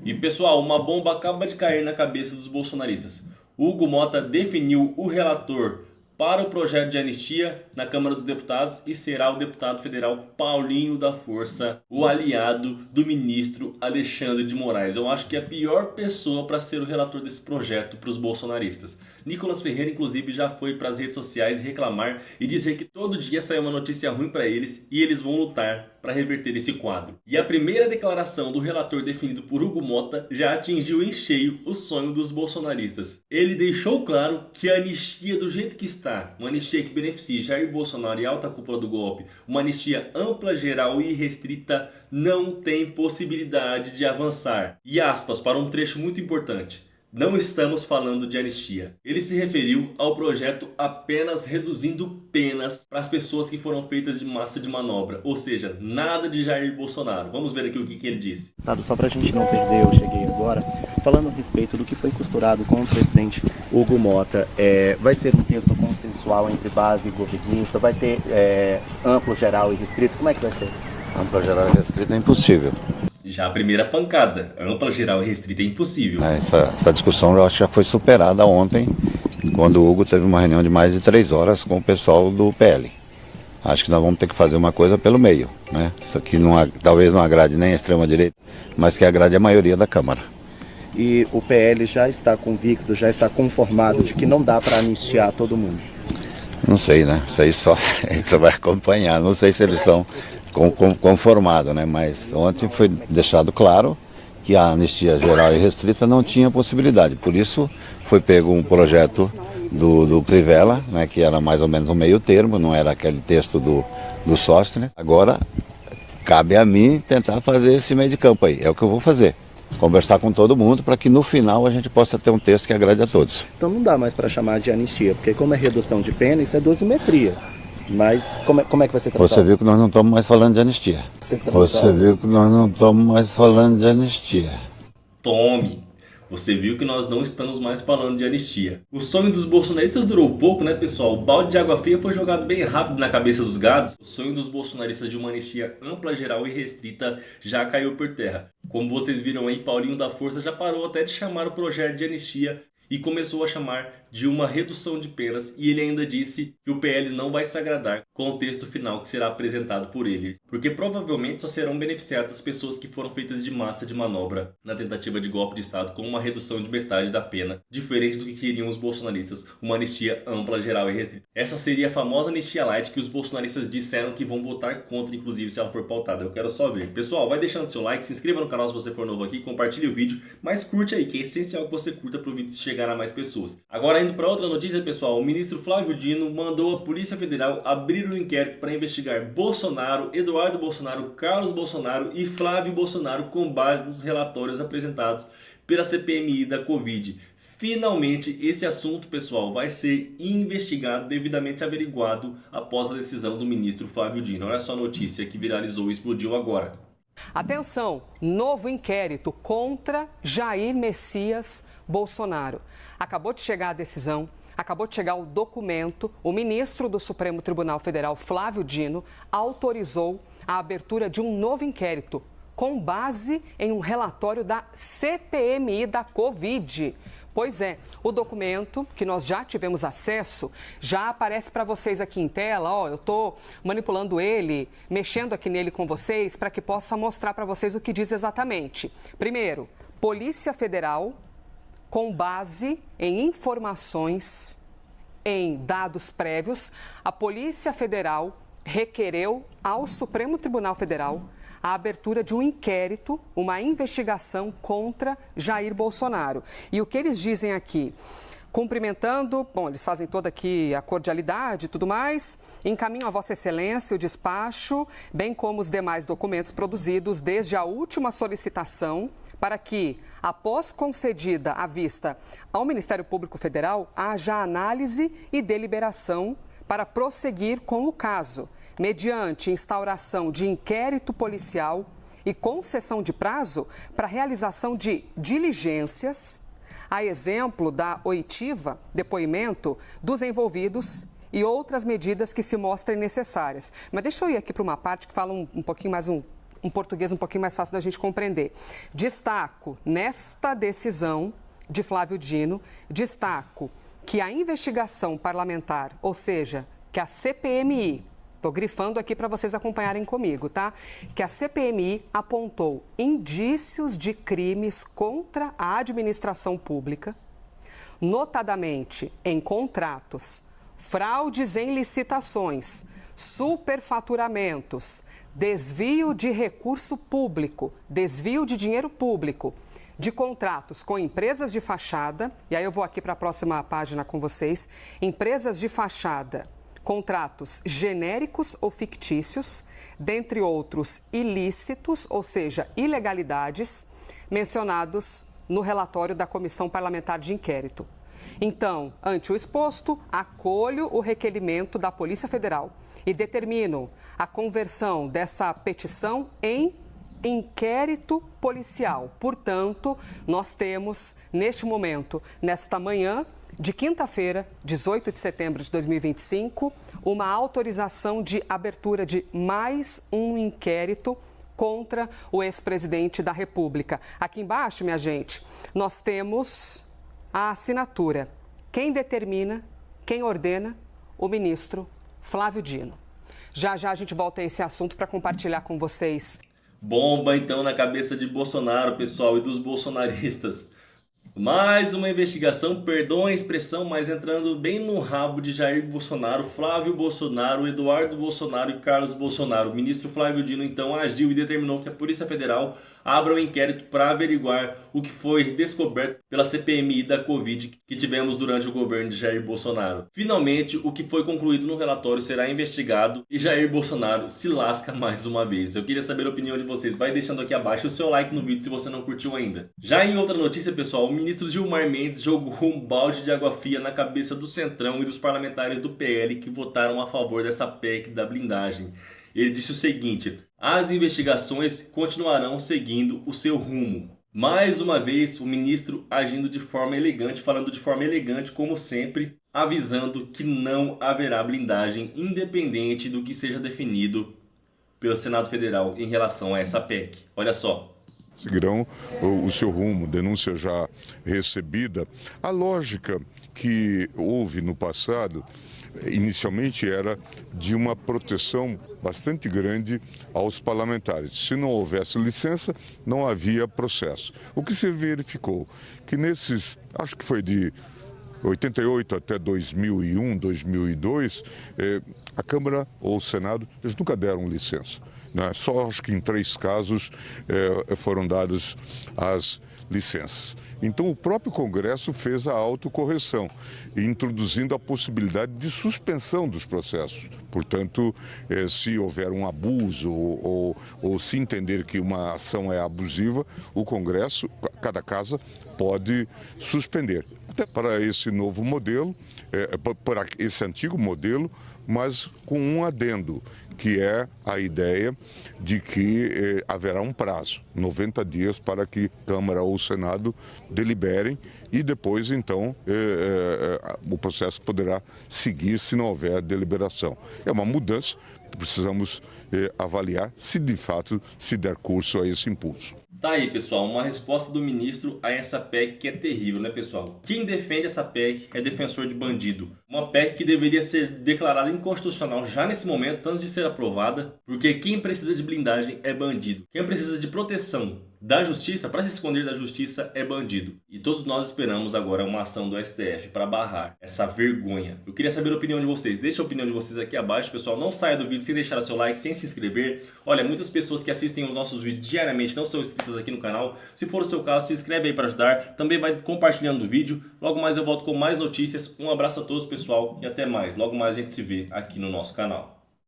E pessoal, uma bomba acaba de cair na cabeça dos bolsonaristas. Hugo Mota definiu o relator para o projeto de anistia na Câmara dos Deputados e será o deputado federal Paulinho da Força, o aliado do ministro Alexandre de Moraes. Eu acho que é a pior pessoa para ser o relator desse projeto para os bolsonaristas. Nicolas Ferreira, inclusive, já foi para as redes sociais reclamar e dizer que todo dia sai uma notícia ruim para eles e eles vão lutar para reverter esse quadro. E a primeira declaração do relator definido por Hugo Mota já atingiu em cheio o sonho dos bolsonaristas. Ele deixou claro que a anistia do jeito que está, uma anistia que beneficie Jair Bolsonaro e a alta cúpula do golpe, uma anistia ampla, geral e restrita, não tem possibilidade de avançar. E aspas para um trecho muito importante. Não estamos falando de anistia. Ele se referiu ao projeto apenas reduzindo penas para as pessoas que foram feitas de massa de manobra. Ou seja, nada de Jair Bolsonaro. Vamos ver aqui o que ele disse. Só para a gente não perder, eu cheguei agora, falando a respeito do que foi costurado com o presidente Hugo Mota. Vai ser um texto consensual entre base e governista? Vai ter amplo, geral e restrito? Como é que vai ser? Ampla, geral e restrito é impossível. Já a primeira pancada, ampla, geral e restrita é impossível. Essa discussão eu acho que já foi superada ontem, quando o Hugo teve uma reunião de mais de 3 horas com o pessoal do PL. Acho que nós vamos ter que fazer uma coisa pelo meio, né? Isso aqui talvez não agrade nem a extrema-direita, mas que agrade a maioria da Câmara. E o PL já está convicto, já está conformado de que não dá para anistiar todo mundo? Não sei, né? Isso aí só a gente só vai acompanhar. Não sei se eles estão conformados, né? Mas ontem foi deixado claro que a anistia geral e restrita não tinha possibilidade. Por isso foi pego um projeto do Crivella, né, que era mais ou menos um meio termo, não era aquele texto do Sóstenes. Agora cabe a mim tentar fazer esse meio de campo aí. É o que eu vou fazer. Conversar com todo mundo para que no final a gente possa ter um texto que agrade a todos. Então não dá mais para chamar de anistia, porque como é redução de pena, isso é dosimetria. Mas como é que vai ser tratado? Você viu que nós não estamos mais falando de anistia. Você viu que nós não estamos mais falando de anistia. Tome! Você viu que nós não estamos mais falando de anistia. O sonho dos bolsonaristas durou pouco, né, pessoal? O balde de água fria foi jogado bem rápido na cabeça dos gados. O sonho dos bolsonaristas de uma anistia ampla, geral e restrita já caiu por terra. Como vocês viram aí, Paulinho da Força já parou até de chamar o projeto de anistia e começou a chamar de uma redução de penas, e ele ainda disse que o PL não vai se agradar com o texto final que será apresentado por ele, porque provavelmente só serão beneficiadas as pessoas que foram feitas de massa de manobra na tentativa de golpe de Estado com uma redução de metade da pena, diferente do que queriam os bolsonaristas, uma anistia ampla, geral e restrita. Essa seria a famosa anistia light que os bolsonaristas disseram que vão votar contra, inclusive se ela for pautada. Eu quero só ver. Pessoal, vai deixando seu like, se inscreva no canal se você for novo aqui, compartilhe o vídeo, mas curte aí, que é essencial que você curta para o vídeo chegar a mais pessoas. Agora, indo para outra notícia, pessoal, o ministro Flávio Dino mandou a Polícia Federal abrir um inquérito para investigar Bolsonaro, Eduardo Bolsonaro, Carlos Bolsonaro e Flávio Bolsonaro com base nos relatórios apresentados pela CPMI da Covid. Finalmente, esse assunto, pessoal, vai ser investigado, devidamente averiguado após a decisão do ministro Flávio Dino. Olha só a notícia que viralizou e explodiu agora. Atenção, novo inquérito contra Jair Messias Bolsonaro. Acabou de chegar a decisão, acabou de chegar o documento. O ministro do Supremo Tribunal Federal, Flávio Dino, autorizou a abertura de um novo inquérito com base em um relatório da CPMI da Covid. Pois é, o documento que nós já tivemos acesso já aparece para vocês aqui em tela. Ó, eu estou manipulando ele, mexendo aqui nele com vocês para que possa mostrar para vocês o que diz exatamente. Primeiro, Polícia Federal, com base em informações, em dados prévios, a Polícia Federal requereu ao Supremo Tribunal Federal a abertura de um inquérito, uma investigação contra Jair Bolsonaro. E o que eles dizem aqui? Cumprimentando, bom, eles fazem toda aqui a cordialidade e tudo mais, encaminham a Vossa Excelência o despacho, bem como os demais documentos produzidos desde a última solicitação, para que, após concedida a vista ao Ministério Público Federal, haja análise e deliberação para prosseguir com o caso, mediante instauração de inquérito policial e concessão de prazo para realização de diligências, a exemplo da oitiva, depoimento dos envolvidos e outras medidas que se mostrem necessárias. Mas deixa eu ir aqui para uma parte que fala um pouquinho mais um português um pouquinho mais fácil da gente compreender. Destaco nesta decisão de Flávio Dino, destaco que a investigação parlamentar, ou seja, que a CPMI, estou grifando aqui para vocês acompanharem comigo, tá? Que a CPMI apontou indícios de crimes contra a administração pública, notadamente em contratos, fraudes em licitações, superfaturamentos, desvio de recurso público, desvio de dinheiro público, de contratos com empresas de fachada, e aí eu vou aqui para a próxima página com vocês, empresas de fachada, contratos genéricos ou fictícios, dentre outros ilícitos, ou seja, ilegalidades, mencionados no relatório da Comissão Parlamentar de Inquérito. Então, ante o exposto, acolho o requerimento da Polícia Federal e determino a conversão dessa petição em inquérito policial. Portanto, nós temos, neste momento, nesta manhã de quinta-feira, 18 de setembro de 2025, uma autorização de abertura de mais um inquérito contra o ex-presidente da República. Aqui embaixo, minha gente, nós temos a assinatura. Quem determina, quem ordena? O ministro Flávio Dino. Já já a gente volta a esse assunto para compartilhar com vocês. Bomba então na cabeça de Bolsonaro, pessoal, e dos bolsonaristas. Mais uma investigação, perdoa a expressão, mas entrando bem no rabo de Jair Bolsonaro, Flávio Bolsonaro, Eduardo Bolsonaro e Carlos Bolsonaro. O ministro Flávio Dino então agiu e determinou que a Polícia Federal abra um inquérito para averiguar o que foi descoberto pela CPMI da Covid que tivemos durante o governo de Jair Bolsonaro. Finalmente, o que foi concluído no relatório será investigado e Jair Bolsonaro se lasca mais uma vez. Eu queria saber a opinião de vocês. Vai deixando aqui abaixo o seu like no vídeo se você não curtiu ainda. Já em outra notícia, pessoal, o ministro Gilmar Mendes jogou um balde de água fria na cabeça do Centrão e dos parlamentares do PL que votaram a favor dessa PEC da blindagem. Ele disse o seguinte: as investigações continuarão seguindo o seu rumo. Mais uma vez, o ministro agindo de forma elegante, falando de forma elegante, como sempre, avisando que não haverá blindagem independente do que seja definido pelo Senado Federal em relação a essa PEC. Olha só. Seguirão o seu rumo, denúncia já recebida. A lógica que houve no passado, inicialmente era de uma proteção bastante grande aos parlamentares. Se não houvesse licença, não havia processo. O que se verificou? Que nesses, acho que foi de 88 até 2001, 2002, a Câmara ou o Senado, eles nunca deram licença. Só acho que em 3 casos foram dadas as licenças. Então o próprio Congresso fez a autocorreção, introduzindo a possibilidade de suspensão dos processos. Portanto, se houver um abuso ou se entender que uma ação é abusiva, o Congresso, cada casa, pode suspender. Até para esse novo modelo, para esse antigo modelo, mas com um adendo, que é a ideia de que haverá um prazo, 90 dias, para que Câmara ou Senado deliberem e depois, então, o processo poderá seguir se não houver deliberação. É uma mudança, precisamos avaliar se de fato se der curso a esse impulso. Tá aí, pessoal, uma resposta do ministro a essa PEC que é terrível, né, pessoal? Quem defende essa PEC é defensor de bandido. Uma PEC que deveria ser declarada inconstitucional já nesse momento, antes de ser aprovada, porque quem precisa de blindagem é bandido. Quem precisa de proteção da justiça, para se esconder da justiça, é bandido. E todos nós esperamos agora uma ação do STF para barrar essa vergonha. Eu queria saber a opinião de vocês. Deixa a opinião de vocês aqui abaixo, pessoal. Não saia do vídeo sem deixar o seu like, sem se inscrever. Olha, muitas pessoas que assistem os nossos vídeos diariamente não são inscritas aqui no canal. Se for o seu caso, se inscreve aí para ajudar. Também vai compartilhando o vídeo. Logo mais eu volto com mais notícias. Um abraço a todos, pessoal, e até mais. Logo mais a gente se vê aqui no nosso canal.